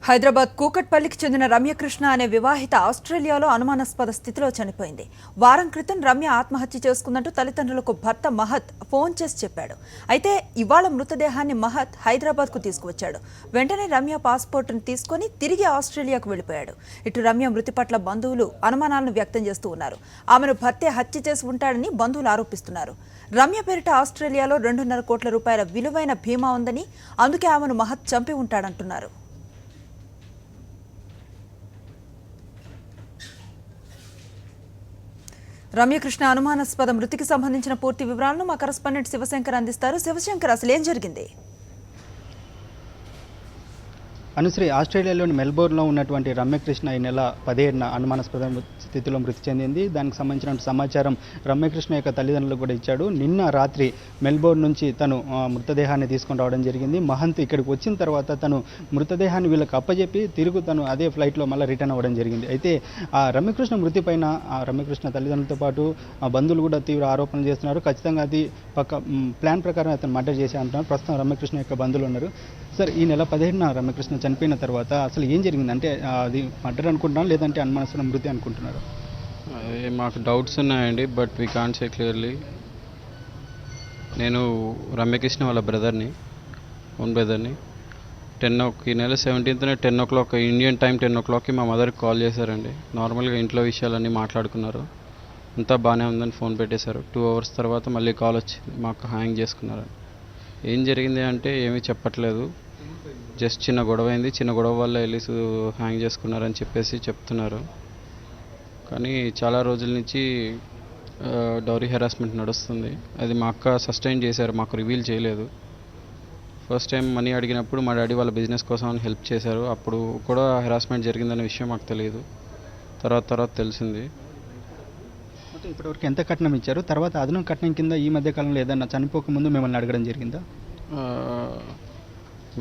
హైదరాబాద్ కూకట్పల్లికి చెందిన రమ్యకృష్ణ అనే వివాహిత ఆస్ట్రేలియాలో అనుమానాస్పద స్థితిలో చనిపోయింది. వారం క్రితం రమ్య ఆత్మహత్య చేసుకుందంటూ తల్లిదండ్రులకు భర్త మహత్ ఫోన్ చేసి చెప్పాడు. అయితే ఇవాళ మృతదేహాన్ని మహత్ హైదరాబాద్కు తీసుకువచ్చాడు. వెంటనే రమ్య పాస్పోర్టును తీసుకుని తిరిగి ఆస్ట్రేలియాకు వెళ్లిపోయాడు. ఇటు రమ్య మృతి పట్ల బంధువులు అనుమానాలను వ్యక్తం చేస్తూ ఉన్నారు. ఆమెను భర్తే హత్య చేసి ఉంటాడని బంధువులు ఆరోపిస్తున్నారు. రమ్య పేరిట ఆస్ట్రేలియాలో 2.5 కోట్ల రూపాయల విలువైన బీమా ఉందని, అందుకే ఆమెను మహత్ చంపి ఉంటాడంటున్నారు. రమ్యకృష్ణ అనుమానాస్పద మృతికి సంబంధించిన పూర్తి వివరాలను మా కరెస్పాండెంట్ శివశంకర్ అందిస్తారు. శివశంకర్, అసలు ఏం జరిగింది? అనుశ్రీ, ఆస్ట్రేలియాలోని మెల్బోర్న్లో ఉన్నటువంటి రమ్యకృష్ణ ఈ నెల 17న అనుమానాస్పద స్థితిలో మృతి చెందింది. దానికి సంబంధించిన సమాచారం రమ్యకృష్ణ యొక్క తల్లిదండ్రులు కూడా ఇచ్చాడు. నిన్న రాత్రి మెల్బోర్న్ నుంచి తను మృతదేహాన్ని తీసుకొని రావడం జరిగింది. మహంత్ ఇక్కడికి వచ్చిన తర్వాత తను మృతదేహాన్ని వీళ్ళకి అప్పచెప్పి తిరుగు తను అదే ఫ్లైట్లో మళ్ళీ రిటర్న్ అవ్వడం జరిగింది. అయితే ఆ రమ్యకృష్ణ మృతి పైన ఆ రమ్యకృష్ణ తల్లిదండ్రులతో పాటు ఆ బంధువులు కూడా తీవ్ర ఆరోపణలు చేస్తున్నారు. ఖచ్చితంగా అది ప్లాన్ ప్రకారం అతను మర్డర్ చేసి అంటున్నారు. ప్రస్తుతం రమ్యకృష్ణ యొక్క బంధువులు ఉన్నారు. సార్, ఈ నెల 17న రమ్యకృష్ణ చనిపోయిన తర్వాత అసలు ఏం జరిగింది? అంటే అది మర్డర్ అనుకుంటున్నాను, లేదంటే అనుమానాస్పద మృతి అనుకుంటున్నారు? మాకు డౌట్స్ ఉన్నాయండి, but we can't say clearly. నేను రమ్యకృష్ణ వాళ్ళ ఓన్ బ్రదర్ని. ఈ నెల 17న 10 o'clock ఇండియన్ టైం 10 o'clockకి మా మదర్కి కాల్ చేశారండి. నార్మల్గా ఇంట్లో విషయాలన్నీ మాట్లాడుకున్నారు. అంతా బాగానే ఉందని ఫోన్ పెట్టేశారు. 2 hours తర్వాత మళ్ళీ కాల్ వచ్చింది, మాకు హ్యాంగ్ చేసుకున్నారు. ఏం జరిగింది అంటే ఏమీ చెప్పట్లేదు. జస్ట్ చిన్న గొడవ అయింది, చిన్న గొడవ వల్ల వెళ్ళి హ్యాంగ్ చేసుకున్నారని చెప్పేసి చెప్తున్నారు. కానీ చాలా రోజుల నుంచి డౌరీ హెరాస్మెంట్ నడుస్తుంది. అది మా అక్క సస్టైన్ చేశారు, మాకు రివీల్ చేయలేదు. ఫస్ట్ టైం మనీ అడిగినప్పుడు మా డాడీ వాళ్ళ బిజినెస్ కోసం అని హెల్ప్ చేశారు. అప్పుడు కూడా హెరాస్మెంట్ జరిగిందనే విషయం మాకు తెలియదు. తర్వాత తెలిసింది. ఇప్పటివరకు ఎంత కట్నం ఇచ్చారు? తర్వాత అదనం కట్నం కింద ఈ మధ్యకాలంలో ఏదన్నా చనిపోకముందు మిమ్మల్ని అడగడం జరిగిందా?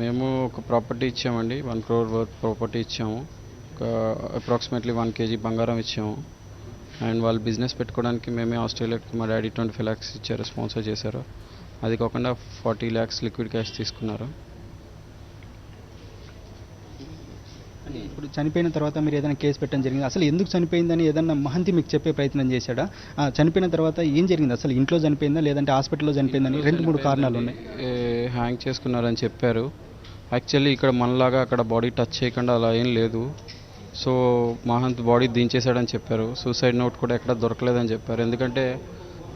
మేము ఒక ప్రాపర్టీ ఇచ్చామండి, 1 crore వర్త్ ప్రాపర్టీ ఇచ్చాము. ఒక అప్రాక్సిమేట్లీ 1 kg బంగారం ఇచ్చాము. అండ్ వాళ్ళు బిజినెస్ పెట్టుకోవడానికి మేమే ఆస్ట్రేలియాకి మా డాడీ 25 lakhs ఇచ్చారు, స్పాన్సర్ చేశారు. అది కాకుండా 40 lakhs లిక్విడ్ క్యాష్ తీసుకున్నారు. ఇప్పుడు చనిపోయిన తర్వాత మీరు ఏదైనా కేసు పెట్టడం జరిగింది? అసలు ఎందుకు చనిపోయిందని ఏదన్నా మహంతి మీకు చెప్పే ప్రయత్నం చేశాడా? చనిపోయిన తర్వాత ఏం జరిగింది? అసలు ఇంట్లో చనిపోయిందా, లేదంటే హాస్పిటల్లో చనిపోయిందని 2-3 కారణాలు ఉన్నాయి. హ్యాంగ్ చేసుకున్నారని చెప్పారు. యాక్చువల్లీ ఇక్కడ మనలాగా అక్కడ బాడీ టచ్ చేయకుండా అలా ఏం లేదు. సో మహంత్ బాడీ దించేశాడని చెప్పారు. సూసైడ్ నోట్ కూడా ఎక్కడ దొరకలేదని చెప్పారు. ఎందుకంటే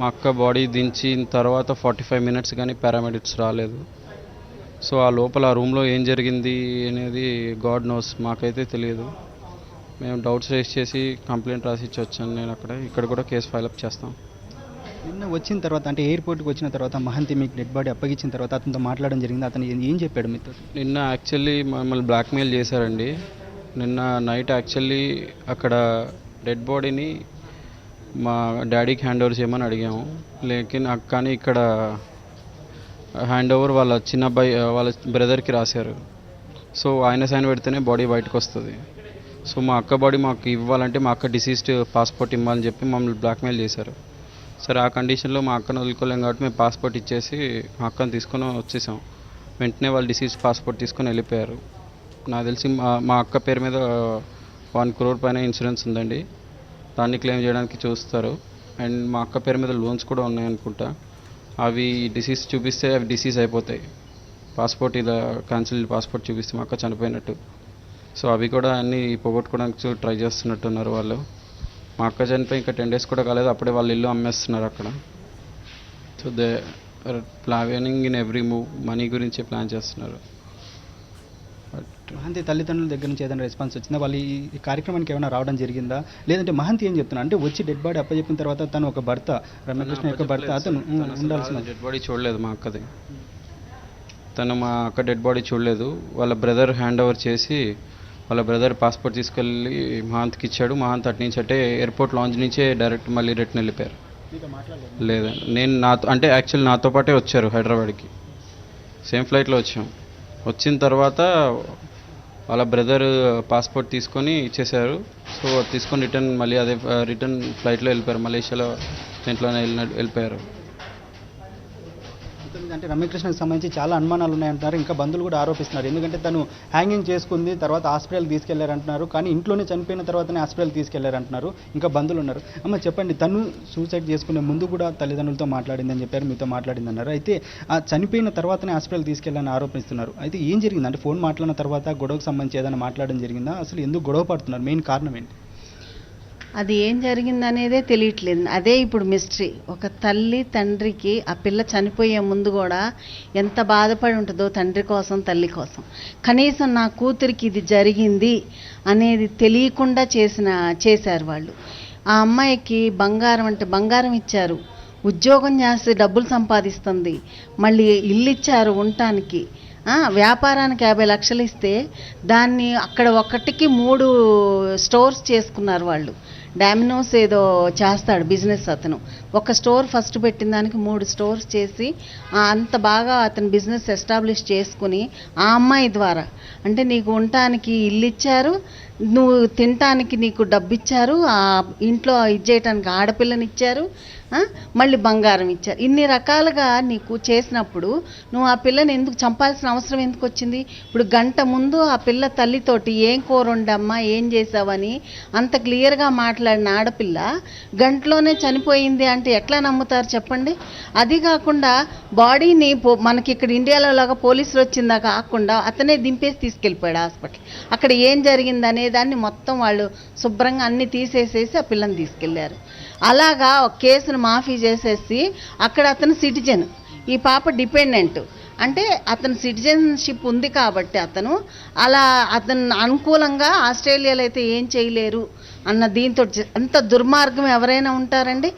మా అక్క బాడీ దించిన తర్వాత 45 minutes కానీ పారామెడిక్స్ రాలేదు. సో ఆ లోపల ఆ రూమ్లో ఏం జరిగింది అనేది గాడ్ నోస్, మాకైతే తెలియదు. మేము డౌట్స్ రేస్ చేసి కంప్లైంట్ రాసి ఇచ్చి వచ్చాను నేను. ఇక్కడ కూడా కేసు ఫైలప్ చేస్తాం. నిన్న వచ్చిన తర్వాత, అంటే ఎయిర్పోర్ట్కి వచ్చిన తర్వాత మహంతి మీకు డెడ్ బాడీ అప్పగించిన తర్వాత అతనితో మాట్లాడడం జరిగింది. అతను ఏం చెప్పాడు మీతో? నిన్న యాక్చువల్లీ మమ్మల్ని బ్లాక్మెయిల్ చేశారండి. నిన్న నైట్ యాక్చువల్లీ అక్కడ డెడ్ బాడీని మా డాడీకి హ్యాండ్ ఓవర్ చేయమని అడిగాము. కానీ ఇక్కడ హ్యాండ్ ఓవర్ వాళ్ళ చిన్నబ్బాయి వాళ్ళ బ్రదర్కి రాశారు. సో ఆయన సైన్ పెడితేనే బాడీ బయటకు వస్తుంది. సో మా అక్క బాడీ మాకు ఇవ్వాలంటే మా అక్క డిసీజ్డ్ పాస్పోర్ట్ ఇవ్వాలని చెప్పి మమ్మల్ని బ్లాక్మెయిల్ చేశారు. సరే, ఆ కండిషన్లో మా అక్కను వదులుకోలేం కాబట్టి మేము పాస్పోర్ట్ ఇచ్చేసి మా అక్కను తీసుకొని వచ్చేసాం. వెంటనే వాళ్ళు డిసీజ్ పాస్పోర్ట్ తీసుకొని వెళ్ళిపోయారు. నాకు తెలిసి మా అక్క పేరు మీద 1 crore పైన ఇన్సూరెన్స్ ఉందండి, దాన్ని క్లెయిమ్ చేయడానికి చూస్తారు. అండ్ మా అక్క పేరు మీద లోన్స్ కూడా ఉన్నాయనుకుంటా. అవి డిసీజ్ చూపిస్తే అవి డిసీజ్ అయిపోతాయి. పాస్పోర్ట్ ఇలా క్యాన్సిల్ పాస్పోర్ట్ చూపిస్తే మా అక్క చనిపోయినట్టు. సో అవి కూడా అన్నీ పోగొట్టుకోవడానికి ట్రై చేస్తున్నట్టున్నారు వాళ్ళు. మా అక్క చనిపోయి ఇంకా 10 days కూడా కాలేదు, అప్పుడే వాళ్ళు ఇల్లు అమ్మేస్తున్నారు అక్కడ. So they are planning in every move, money గురించే ప్లాన్ చేస్తున్నారు. మహంతి తల్లిదండ్రుల దగ్గర నుంచి ఏదైనా రెస్పాన్స్ వచ్చిందా? వాళ్ళు ఈ కార్యక్రమానికి ఏమైనా రావడం జరిగిందా? లేదంటే మహంతి ఏం చెప్తున్నా అంటే వచ్చి డెడ్ బాడీ అప్పచెప్పిన తర్వాత తను ఒక భర్త, రమ్యకృష్ణ యొక్క భర్త, అతను ఉండాల్సిన డెడ్ బాడీ చూడలేదు మా అక్కది. తను మా అక్క డెడ్ బాడీ చూడలేదు. వాళ్ళ బ్రదర్ హ్యాండ్ ఓవర్ చేసి వాళ్ళ బ్రదర్ పాస్పోర్ట్ తీసుకెళ్ళి మహంత్కి ఇచ్చాడు. మహంత్ అటు నుంచి అంటే ఎయిర్పోర్ట్ లాంజ్ నుంచే డైరెక్ట్ మళ్ళీ రిటర్న్ వెళ్ళిపోయారు. లేదండి, నేను అంటే యాక్చువల్లీ నాతో పాటే వచ్చారు హైదరాబాద్కి. సేమ్ ఫ్లైట్లో వచ్చాం. వచ్చిన తర్వాత వాళ్ళ బ్రదర్ పాస్పోర్ట్ తీసుకొని ఇచ్చేశారు. సో తీసుకొని మళ్ళీ అదే రిటర్న్ ఫ్లైట్లో వెళ్ళిపోయారు. మలేషియాలో దేంట్లోనే వెళ్ళిపోయారు. అంటే రమ్యకృష్ణకి సంబంధించి చాలా అనుమానాలు ఉన్నాయంటున్నారు, ఇంకా బంధువులు కూడా ఆరోపిస్తున్నారు. ఎందుకంటే తను హ్యాంగింగ్ చేసుకుంది, తర్వాత హాస్పిటల్ తీసుకెళ్లారంటున్నారు, కానీ ఇంట్లోనే చనిపోయిన తర్వాతనే హాస్పిటల్ తీసుకెళ్లారంటున్నారు. ఇంకా బంధువులు ఉన్నారు. అమ్మ చెప్పండి, తను సూసైడ్ చేసుకునే ముందు కూడా తల్లిదండ్రులతో మాట్లాడిందని చెప్పారు, మీతో మాట్లాడిందన్నారు. అయితే ఆ చనిపోయిన తర్వాతనే హాస్పిటల్ తీసుకెళ్లాలని ఆరోపిస్తున్నారు. అయితే ఏం జరిగింది? అంటే ఫోన్ మాట్లాడిన తర్వాత గొడవకు సంబంధించి ఏదైనా మాట్లాడడం జరిగిందా? అసలు ఎందుకు గొడవ పడుతున్నారు? మెయిన్ కారణం ఏంటి? అది ఏం జరిగిందనేదే తెలియట్లేదు. అదే ఇప్పుడు మిస్టరీ. ఒక తల్లి తండ్రికి ఆ పిల్ల చనిపోయే ముందు కూడా ఎంత బాధపడి ఉంటుందో తండ్రి కోసం, తల్లి కోసం. కనీసం నా కూతురికి ఇది జరిగింది అనేది తెలియకుండా చేశారు వాళ్ళు. ఆ అమ్మాయికి బంగారం అంటే బంగారం ఇచ్చారు, ఉద్యోగం చేసి డబ్బులు సంపాదిస్తుంది, మళ్ళీ ఇల్లు ఇచ్చారు ఉండటానికి, వ్యాపారానికి 50 లక్షలు ఇస్తే దాన్ని అక్కడ ఒకటికి 3 స్టోర్స్ చేసుకున్నారు వాళ్ళు. డామినోస్ ఏదో చేస్తాడు బిజినెస్ అతను. ఒక స్టోర్ ఫస్ట్ పెట్టిన దానికి 3 స్టోర్స్ చేసి అంత బాగా అతను బిజినెస్ ఎస్టాబ్లిష్ చేసుకుని ఆ అమ్మాయి ద్వారా అంటే నీకు ఉండటానికి ఇల్లు ఇచ్చారు, నువ్వు తినటానికి నీకు డబ్బు ఇచ్చారు, ఆ ఇంట్లో ఇది చేయటానికి ఆడపిల్లని ఇచ్చారు, మళ్ళీ బంగారం ఇచ్చారు. ఇన్ని రకాలుగా నీకు చేసినప్పుడు నువ్వు ఆ పిల్లని ఎందుకు చంపాల్సిన అవసరం ఎందుకు వచ్చింది? ఇప్పుడు గంట ముందు ఆ పిల్ల తల్లితోటి ఏం కూర వండమ్మా, ఏం చేసావని అంత క్లియర్గా మాట్లాడిన ఆడపిల్ల గంటలోనే చనిపోయింది అంటే ఎట్లా నమ్ముతారు చెప్పండి? అది కాకుండా బాడీని మనకి ఇక్కడ ఇండియాలో లాగా పోలీసులు వచ్చిందా కాకుండా అతనే దింపేసి తీసుకెళ్ళిపోయాడు హాస్పిటల్. అక్కడ ఏం జరిగింది అనే దాన్ని మొత్తం వాళ్ళు శుభ్రంగా అన్ని తీసేసేసి ఆ పిల్లని తీసుకెళ్లారు. అలాగా ఒక కేసును మాఫీ చేసేసి అక్కడ అతను సిటిజన్, ఈ పాప డిపెండెంట్. అంటే అతను సిటిజన్షిప్ ఉంది కాబట్టి అతను అనుకూలంగా ఆస్ట్రేలియాలో అయితే ఏం చేయలేరు అన్న దీంతో అంత దుర్మార్గం ఎవరైనా ఉంటారండి?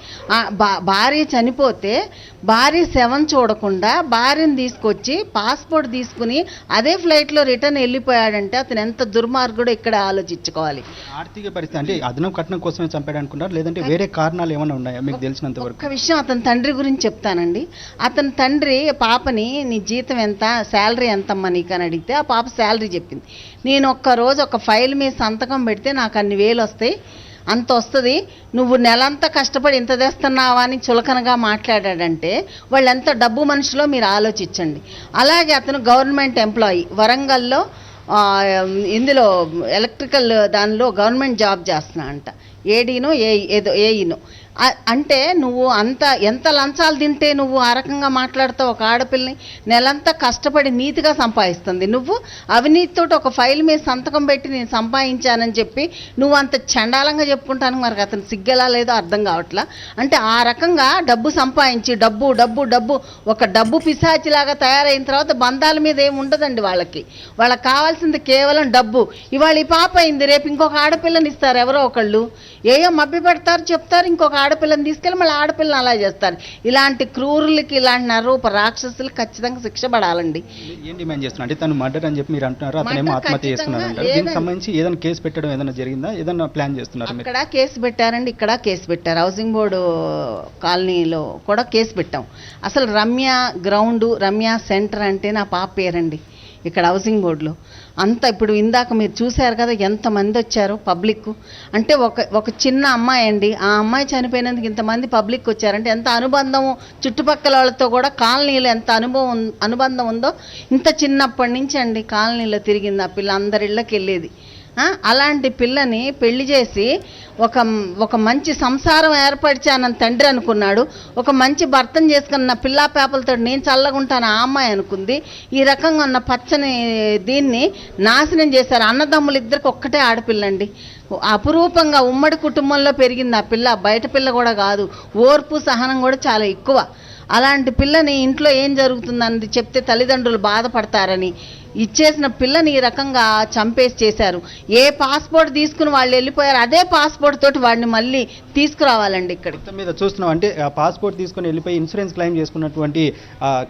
భార్య చనిపోతే భార్య శవం చూడకుండా భార్యను తీసుకొచ్చి పాస్పోర్ట్ తీసుకుని అదే ఫ్లైట్లో రిటర్న్ వెళ్ళిపోయాడంటే అతను ఎంత దుర్మార్గుడో ఇక్కడ ఆలోచించుకోవాలి. ఆర్థిక పరిస్థితి అంటే అదనం కట్నం కోసమే చంపాడు అనుకుంటారు, లేదంటే వేరే కారణాలు ఏమైనా ఉన్నాయా మీకు తెలిసినంత వరకు? ఒక విషయం అతని తండ్రి గురించి చెప్తానండి. అతని తండ్రి పాపని నీ జీతం ఎంత, శాలరీ ఎంతమ్మా నీకు అని అడిగితే ఆ పాప శాలరీ చెప్పింది. నేను ఒక్కరోజు ఒక ఫైల్ మీద సంతకం పెడితే నాకు అన్ని వేలు వస్తాయి, అంత వస్తుంది, నువ్వు నెలంతా కష్టపడి ఇంత తెస్తున్నావా అని చులకనగా మాట్లాడాడంటే వాళ్ళు ఎంత డబ్బు మనుషులో మీరు ఆలోచించండి. అలాగే అతను గవర్నమెంట్ ఎంప్లాయీ, వరంగల్లో ఇందులో ఎలక్ట్రికల్ దానిలో గవర్నమెంట్ జాబ్ చేస్తున్నా అంట, ఏడీనో ఏఈనో. అంటే నువ్వు ఎంత లంచాలు తింటే నువ్వు ఆ రకంగా మాట్లాడుతావు? ఒక ఆడపిల్లని నెలంతా కష్టపడి నీతిగా సంపాదిస్తుంది, నువ్వు అవినీతితో ఒక ఫైల్ మీద సంతకం పెట్టి నేను సంపాదించానని చెప్పి నువ్వు అంత చండాలంగా చెప్పుకుంటాను. మరి అతను సిగ్గెలా లేదో అర్థం కావట్లా. అంటే ఆ రకంగా డబ్బు సంపాదించి డబ్బు డబ్బు డబ్బు ఒక డబ్బు పిశాచిలాగా తయారైన తర్వాత బంధాల మీద ఏమి ఉండదండి వాళ్ళకి కావాల్సింది కేవలం డబ్బు. ఇవాళ ఈ పాప అయింది, రేపు ఇంకొక ఆడపిల్లని ఇస్తారు ఎవరో ఒకళ్ళు, ఏయో మభ్య పెడతారు చెప్తారు, ఇంకొక ఆడపిల్లని తీసుకెళ్ళి మళ్ళీ ఆడపిల్లని అలా చేస్తారు. ఇలాంటి క్రూరులకి, ఇలాంటి నరూప రాక్షసులు ఖచ్చితంగా శిక్ష పడాలండి. ఏం డిమాండ్ చేస్తున్నారు? అంటే తను మర్డర్ అని చెప్పి మీరు అంటున్నారు, అతనేమో ఆత్మహత్య చేసుకున్నారు. దీనికి సంబంధించి ఏదైనా కేసు పెట్టడం ఏదైనా జరిగిందా? ఏదైనా ప్లాన్ చేస్తున్నారు? ఇక్కడ కేసు పెట్టారండి, ఇక్కడ కేసు పెట్టారు. హౌసింగ్ బోర్డు కాలనీలో కూడా కేసు పెట్టాం. అసలు రమ్య గ్రౌండ్, రమ్య సెంటర్ అంటే నా పాప పేరండి ఇక్కడ హౌసింగ్ బోర్డులో. అంత ఇప్పుడు ఇందాక మీరు చూశారు కదా ఎంతమంది వచ్చారు పబ్లిక్. అంటే ఒక చిన్న అమ్మాయి అండి, ఆ అమ్మాయి చనిపోయినందుకు ఇంతమంది పబ్లిక్ వచ్చారంటే ఎంత అనుబంధము, చుట్టుపక్కల వాళ్ళతో కూడా కాలనీలో ఎంత అనుబంధం ఉందో. ఇంత చిన్నప్పటి నుంచి అండి కాలనీలో తిరిగింది ఆ పిల్ల, అందరి ఇళ్ళకి వెళ్ళేది. అలాంటి పిల్లని పెళ్లి చేసి ఒక మంచి సంసారం ఏర్పరిచానని తండ్రి అనుకున్నాడు, ఒక మంచి భర్తను చేసుకున్న పిల్లా పేపలతో నేను చల్లగుంటాను ఆ అమ్మాయి అనుకుంది. ఈ రకంగా ఉన్న పచ్చని దీన్ని నాశనం చేశారు. అన్నదమ్ములు ఇద్దరికి ఒక్కటే ఆడపిల్లండి, అపురూపంగా ఉమ్మడి కుటుంబంలో పెరిగింది ఆ పిల్ల, బయట పిల్ల కూడా కాదు. ఓర్పు సహనం కూడా చాలా ఎక్కువ. అలాంటి పిల్లని ఇంట్లో ఏం జరుగుతుందని చెప్తే తల్లిదండ్రులు బాధపడతారని ఇచ్చేసిన పిల్లని ఈ రకంగా చంపేసి చేశారు. ఏ పాస్పోర్ట్ తీసుకుని వాళ్ళు వెళ్ళిపోయారు, అదే పాస్పోర్ట్ తోటి వాడిని మళ్ళీ తీసుకురావాలండి ఇక్కడికి. మీద చూస్తున్నాం అంటే పాస్పోర్ట్ తీసుకుని వెళ్ళిపోయి ఇన్సూరెన్స్ క్లెయిమ్ చేసుకున్నటువంటి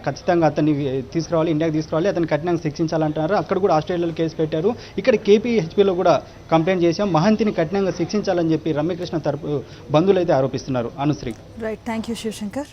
ఖచ్చితంగా అతన్ని తీసుకురావాలి, ఇండియాకి తీసుకురావాలి, అతన్ని కఠినంగా శిక్షించాలంటున్నారు. అక్కడ కూడా ఆస్ట్రేలియాలో కేసు పెట్టారు. ఇక్కడ కేపీహెచ్పీలో కూడా కంప్లైంట్ చేశాం. మహంతిని కఠినంగా శిక్షించాలని చెప్పి రమ్యకృష్ణ తరపు బంధువులు అయితే ఆరోపిస్తున్నారు. Anushri. Right, thank you Shivshankar.